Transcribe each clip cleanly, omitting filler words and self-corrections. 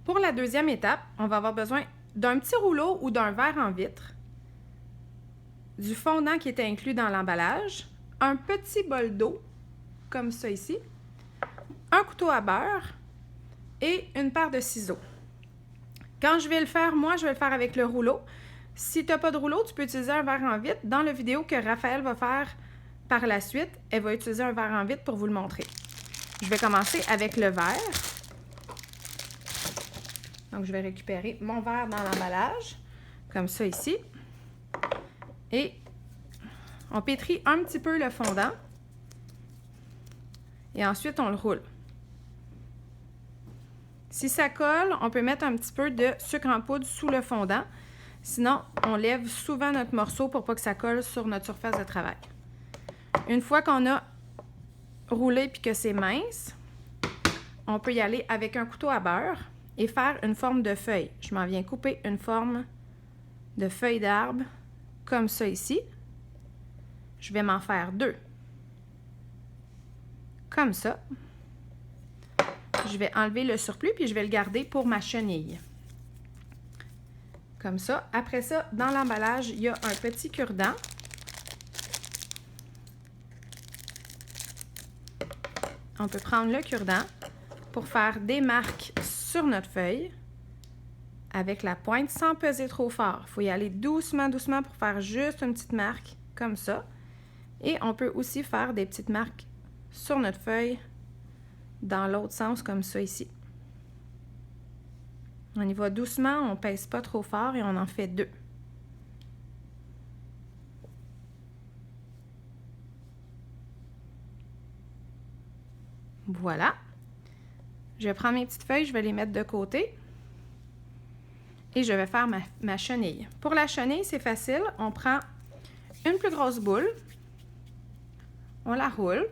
Pour la deuxième étape, on va avoir besoin d'un petit rouleau ou d'un verre en vitre, du fondant qui était inclus dans l'emballage, un petit bol d'eau, comme ça ici, un couteau à beurre et une paire de ciseaux. Quand je vais le faire, moi, je vais le faire avec le rouleau. Si tu n'as pas de rouleau, tu peux utiliser un verre en vitre. Dans la vidéo que Raphaël va faire par la suite, elle va utiliser un verre en vitre pour vous le montrer. Je vais commencer avec le verre. Donc, je vais récupérer mon verre dans l'emballage, comme ça ici. Et on pétrit un petit peu le fondant. Et ensuite, on le roule. Si ça colle, on peut mettre un petit peu de sucre en poudre sous le fondant. Sinon, on lève souvent notre morceau pour pas que ça colle sur notre surface de travail. Une fois qu'on a roulé puis que c'est mince, on peut y aller avec un couteau à beurre et faire une forme de feuille. Je m'en viens couper une forme de feuille d'arbre comme ça ici. Je vais m'en faire 2. Comme ça. Je vais enlever le surplus puis je vais le garder pour ma chenille. Comme ça. Après ça, dans l'emballage, il y a un petit cure-dent. On peut prendre le cure-dent pour faire des marques sur notre feuille avec la pointe sans peser trop fort. Il faut y aller doucement, doucement pour faire juste une petite marque comme ça. Et on peut aussi faire des petites marques sur notre feuille dans l'autre sens comme ça ici. On y va doucement, on ne pèse pas trop fort et on en fait 2. Voilà. Je vais prendre mes petites feuilles, je vais les mettre de côté. Et je vais faire ma chenille. Pour la chenille, c'est facile. On prend une plus grosse boule. On la roule.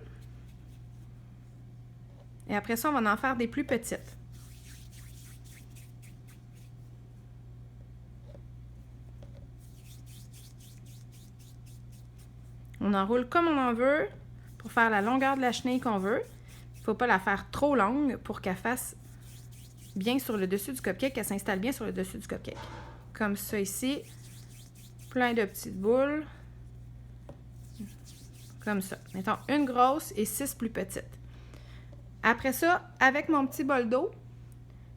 Et après ça, on va en faire des plus petites. On enroule comme on en veut pour faire la longueur de la chenille qu'on veut. Il ne faut pas la faire trop longue pour qu'elle fasse bien sur le dessus du cupcake, qu'elle s'installe bien sur le dessus du cupcake. Comme ça ici. Plein de petites boules. Comme ça. Mettons une grosse et 6 plus petites. Après ça, avec mon petit bol d'eau,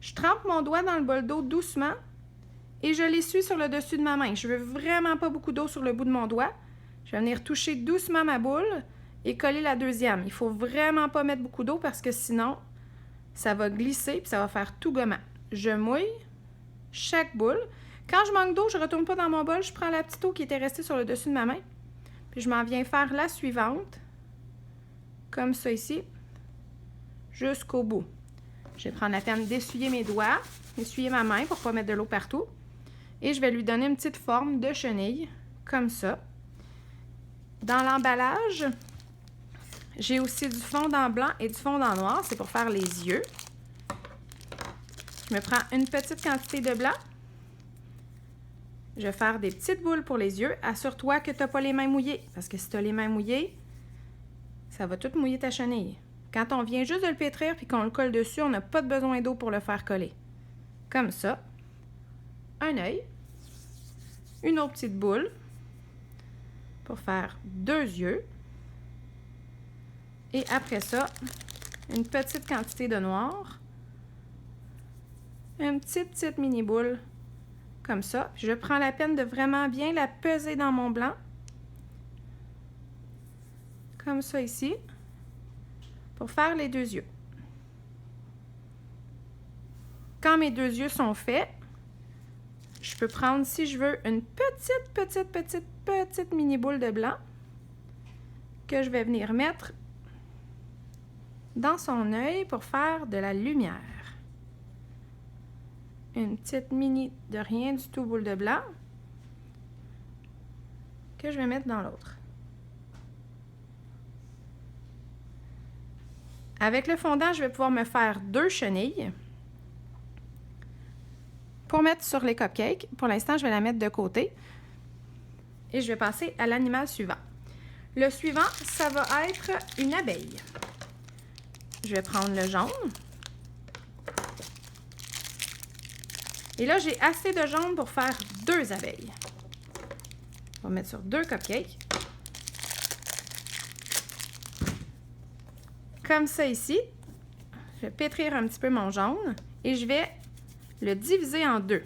je trempe mon doigt dans le bol d'eau doucement et je l'essuie sur le dessus de ma main. Je veux vraiment pas beaucoup d'eau sur le bout de mon doigt. Je vais venir toucher doucement ma boule et coller la deuxième. Il faut vraiment pas mettre beaucoup d'eau parce que sinon, ça va glisser et ça va faire tout gommant. Je mouille chaque boule. Quand je manque d'eau, je ne retourne pas dans mon bol. Je prends la petite eau qui était restée sur le dessus de ma main. Puis je m'en viens faire la suivante. Comme ça ici. Jusqu'au bout. Je vais prendre la peine d'essuyer mes doigts, essuyer ma main pour ne pas mettre de l'eau partout. Et je vais lui donner une petite forme de chenille, comme ça. Dans l'emballage, j'ai aussi du fondant blanc et du fondant noir. C'est pour faire les yeux. Je me prends une petite quantité de blanc. Je vais faire des petites boules pour les yeux. Assure-toi que tu n'as pas les mains mouillées. Parce que si tu as les mains mouillées, ça va tout mouiller ta chenille. Quand on vient juste de le pétrir puis qu'on le colle dessus, on n'a pas de besoin d'eau pour le faire coller. Comme ça. Un œil. Une autre petite boule. Pour faire 2 yeux. Et après ça, une petite quantité de noir. Une petite mini boule. Comme ça. Je prends la peine de vraiment bien la peser dans mon blanc. Comme ça ici. Pour faire les 2 yeux. Quand mes 2 yeux sont faits, je peux prendre, si je veux, une petite mini boule de blanc que je vais venir mettre dans son œil pour faire de la lumière. Une petite mini de rien du tout boule de blanc que je vais mettre dans l'autre. Avec le fondant, je vais pouvoir me faire 2 chenilles pour mettre sur les cupcakes. Pour l'instant, je vais la mettre de côté. Et je vais passer à l'animal suivant. Le suivant, ça va être une abeille. Je vais prendre le jaune. Et là, j'ai assez de jaune pour faire 2 abeilles. On va mettre sur 2 cupcakes. Comme ça ici. Je vais pétrir un petit peu mon jaune et je vais le diviser en 2.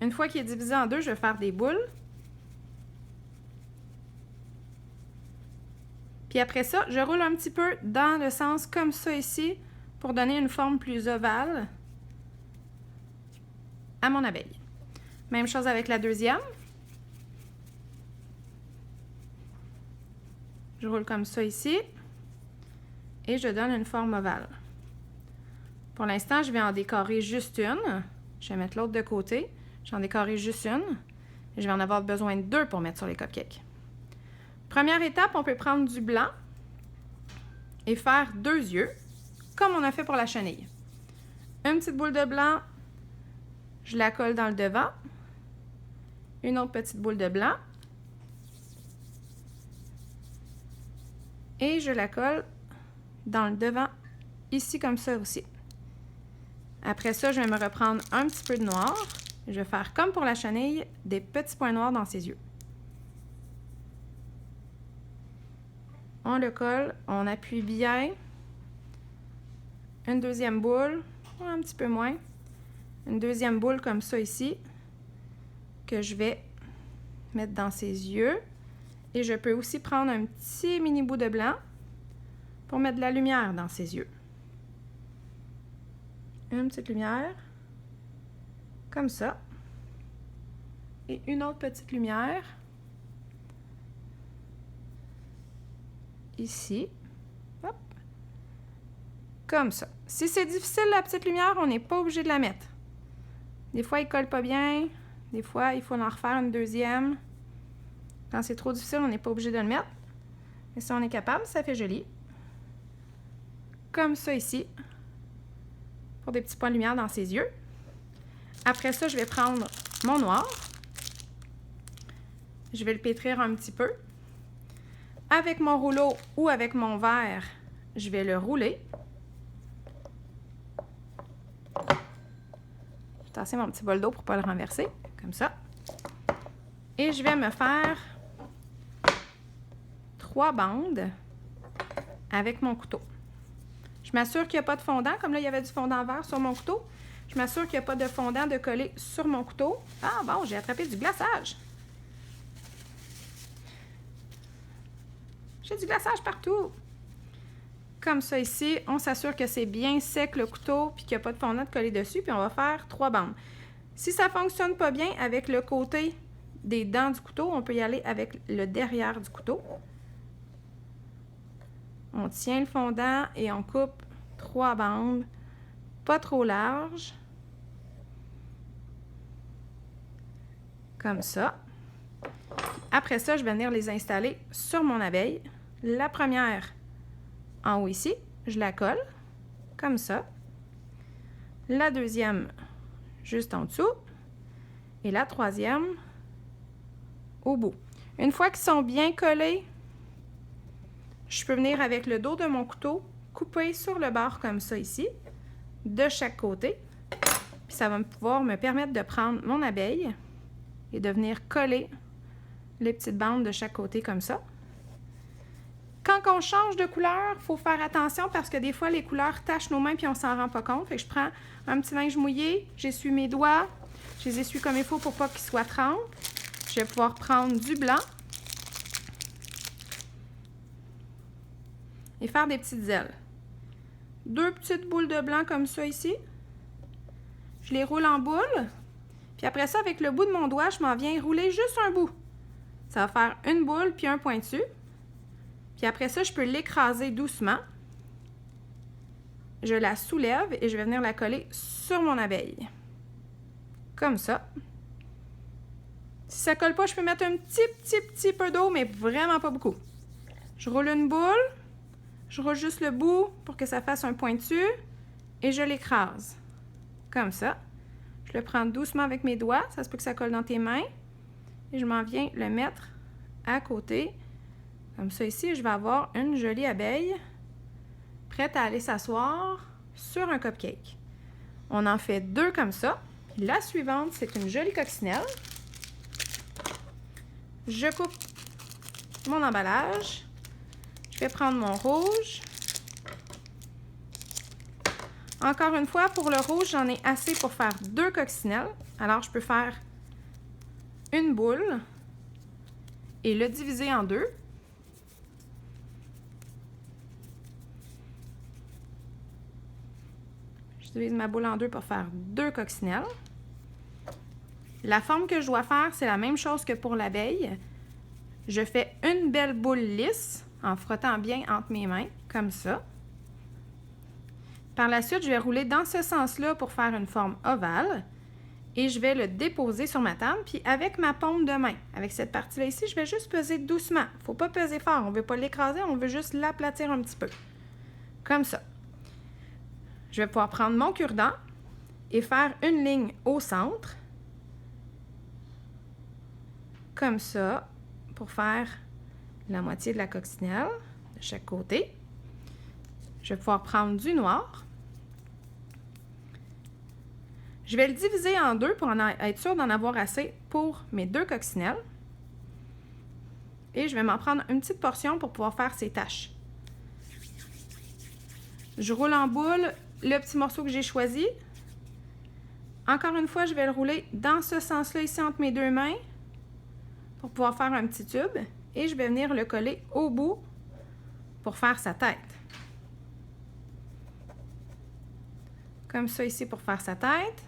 Une fois qu'il est divisé en 2, je vais faire des boules. Puis après ça, je roule un petit peu dans le sens comme ça ici pour donner une forme plus ovale à mon abeille. Même chose avec la deuxième. Je roule comme ça ici et je donne une forme ovale. Pour l'instant, je vais en décorer juste une. Je vais mettre l'autre de côté. J'en décorer juste une. Et je vais en avoir besoin de 2 pour mettre sur les cupcakes. Première étape, on peut prendre du blanc et faire 2 yeux, comme on a fait pour la chenille. Une petite boule de blanc, je la colle dans le devant. Une autre petite boule de blanc. Et je la colle dans le devant, ici comme ça aussi. Après ça, je vais me reprendre un petit peu de noir. Je vais faire comme pour la chenille, des petits points noirs dans ses yeux. On le colle, on appuie bien. Une deuxième boule, un petit peu moins. Une deuxième boule comme ça ici, que je vais mettre dans ses yeux. Et je peux aussi prendre un petit mini bout de blanc pour mettre de la lumière dans ses yeux. Une petite lumière, comme ça. Et une autre petite lumière, ici. Hop. Comme ça. Si c'est difficile, la petite lumière, on n'est pas obligé de la mettre. Des fois, il ne colle pas bien. Des fois, il faut en refaire une deuxième. Quand c'est trop difficile, on n'est pas obligé de le mettre. Mais si on est capable, ça fait joli. Comme ça ici. Pour des petits points de lumière dans ses yeux. Après ça, je vais prendre mon noir. Je vais le pétrir un petit peu. Avec mon rouleau ou avec mon verre, je vais le rouler. Je vais tasser mon petit bol d'eau pour ne pas le renverser. Comme ça. Et je vais me faire 3 bandes avec mon couteau. Je m'assure qu'il n'y a pas de fondant. Comme là, il y avait du fondant vert sur mon couteau. Je m'assure qu'il n'y a pas de fondant de coller sur mon couteau. Ah bon, j'ai attrapé du glaçage. J'ai du glaçage partout. Comme ça ici, on s'assure que c'est bien sec le couteau puis qu'il n'y a pas de fondant de coller dessus. Puis on va faire 3 bandes. Si ça ne fonctionne pas bien avec le côté des dents du couteau, on peut y aller avec le derrière du couteau. On tient le fondant et on coupe 3 bandes, pas trop larges. Comme ça. Après ça, je vais venir les installer sur mon abeille. La première en haut ici, je la colle, comme ça. La deuxième, juste en dessous. Et la troisième, au bout. Une fois qu'ils sont bien collés, je peux venir avec le dos de mon couteau, couper sur le bord comme ça ici, de chaque côté. Puis ça va pouvoir me permettre de prendre mon abeille et de venir coller les petites bandes de chaque côté comme ça. Quand on change de couleur, il faut faire attention parce que des fois, les couleurs tachent nos mains puis on s'en rend pas compte. Fait que je prends un petit linge mouillé, j'essuie mes doigts, je les essuie comme il faut pour pas qu'ils soient trempés. Je vais pouvoir prendre du blanc et faire des petites ailes. 2 petites boules de blanc comme ça ici. Je les roule en boule. Puis après ça, avec le bout de mon doigt, je m'en viens rouler juste un bout. Ça va faire une boule puis un point dessus. Puis après ça, je peux l'écraser doucement. Je la soulève et je vais venir la coller sur mon abeille. Comme ça. Si ça ne colle pas, je peux mettre un petit peu d'eau, mais vraiment pas beaucoup. Je roule une boule. Je roule juste le bout pour que ça fasse un point dessus. Et je l'écrase. Comme ça. Je le prends doucement avec mes doigts. Ça se peut que ça colle dans tes mains. Et je m'en viens le mettre à côté. Comme ça ici, je vais avoir une jolie abeille prête à aller s'asseoir sur un cupcake. On en fait 2 comme ça. La suivante, c'est une jolie coccinelle. Je coupe mon emballage. Je vais prendre mon rouge. Encore une fois, pour le rouge, j'en ai assez pour faire 2 coccinelles. Alors, je peux faire une boule et le diviser en 2. Je divise ma boule en 2 pour faire 2 coccinelles. La forme que je dois faire, c'est la même chose que pour l'abeille. Je fais une belle boule lisse en frottant bien entre mes mains, comme ça. Par la suite, je vais rouler dans ce sens-là pour faire une forme ovale et je vais le déposer sur ma table. Puis avec ma paume de main, avec cette partie-là ici, je vais juste peser doucement. Il ne faut pas peser fort, on ne veut pas l'écraser, on veut juste l'aplatir un petit peu. Comme ça. Je vais pouvoir prendre mon cure-dent et faire une ligne au centre. Comme ça, pour faire la moitié de la coccinelle de chaque côté. Je vais pouvoir prendre du noir. Je vais le diviser en 2 pour être sûr d'en avoir assez pour mes 2 coccinelles. Et je vais m'en prendre une petite portion pour pouvoir faire ces taches. Je roule en boule le petit morceau que j'ai choisi. Encore une fois, je vais le rouler dans ce sens-là ici entre mes 2 mains pour pouvoir faire un petit tube. Et je vais venir le coller au bout pour faire sa tête. Comme ça ici pour faire sa tête.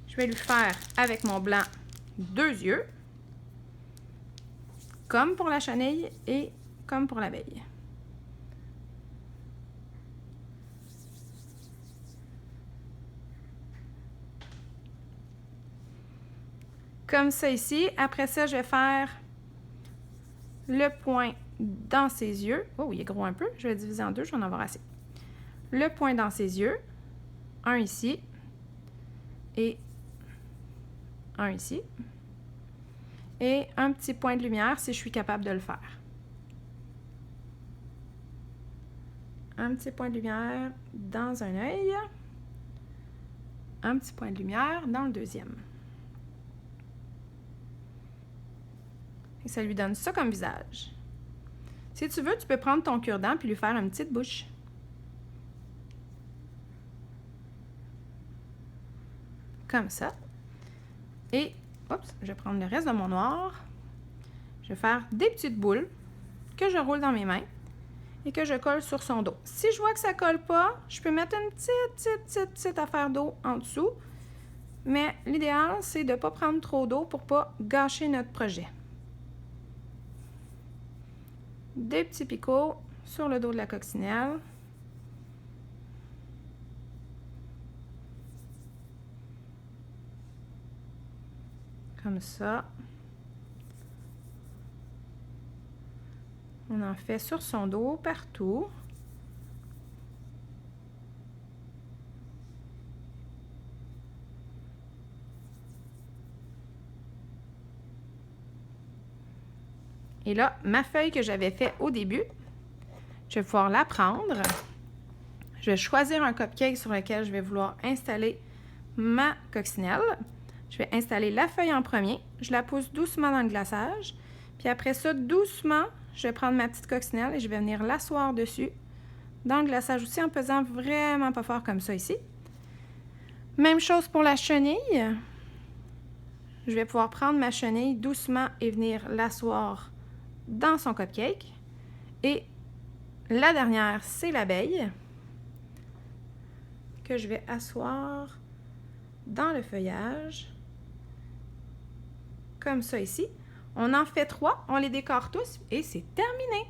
Je vais lui faire avec mon blanc 2 yeux. Comme pour la chenille et comme pour l'abeille. Comme ça ici. Après ça, je vais faire le point dans ses yeux. Oh, il est gros un peu. Je vais diviser en 2, je vais en avoir assez. Le point dans ses yeux. Un ici. Et un ici. Et un petit point de lumière si je suis capable de le faire. Un petit point de lumière dans un œil. Un petit point de lumière dans le deuxième. Et ça lui donne ça comme visage. Si tu veux, tu peux prendre ton cure-dent puis lui faire une petite bouche. Comme ça. Et, oups, je vais prendre le reste de mon noir. Je vais faire des petites boules que je roule dans mes mains et que je colle sur son dos. Si je vois que ça ne colle pas, je peux mettre une petite affaire d'eau en dessous. Mais l'idéal, c'est de ne pas prendre trop d'eau pour ne pas gâcher notre projet. Des petits picots sur le dos de la coccinelle. Comme ça. On en fait sur son dos, partout. Et là, ma feuille que j'avais fait au début, je vais pouvoir la prendre. Je vais choisir un cupcake sur lequel je vais vouloir installer ma coccinelle. Je vais installer la feuille en premier. Je la pousse doucement dans le glaçage. Puis après ça, doucement, je vais prendre ma petite coccinelle et je vais venir l'asseoir dessus dans le glaçage aussi en pesant vraiment pas fort comme ça ici. Même chose pour la chenille. Je vais pouvoir prendre ma chenille doucement et venir l'asseoir dans son cupcake. Et la dernière, c'est l'abeille que je vais asseoir dans le feuillage. Comme ça ici. On en fait 3, on les décore tous et c'est terminé.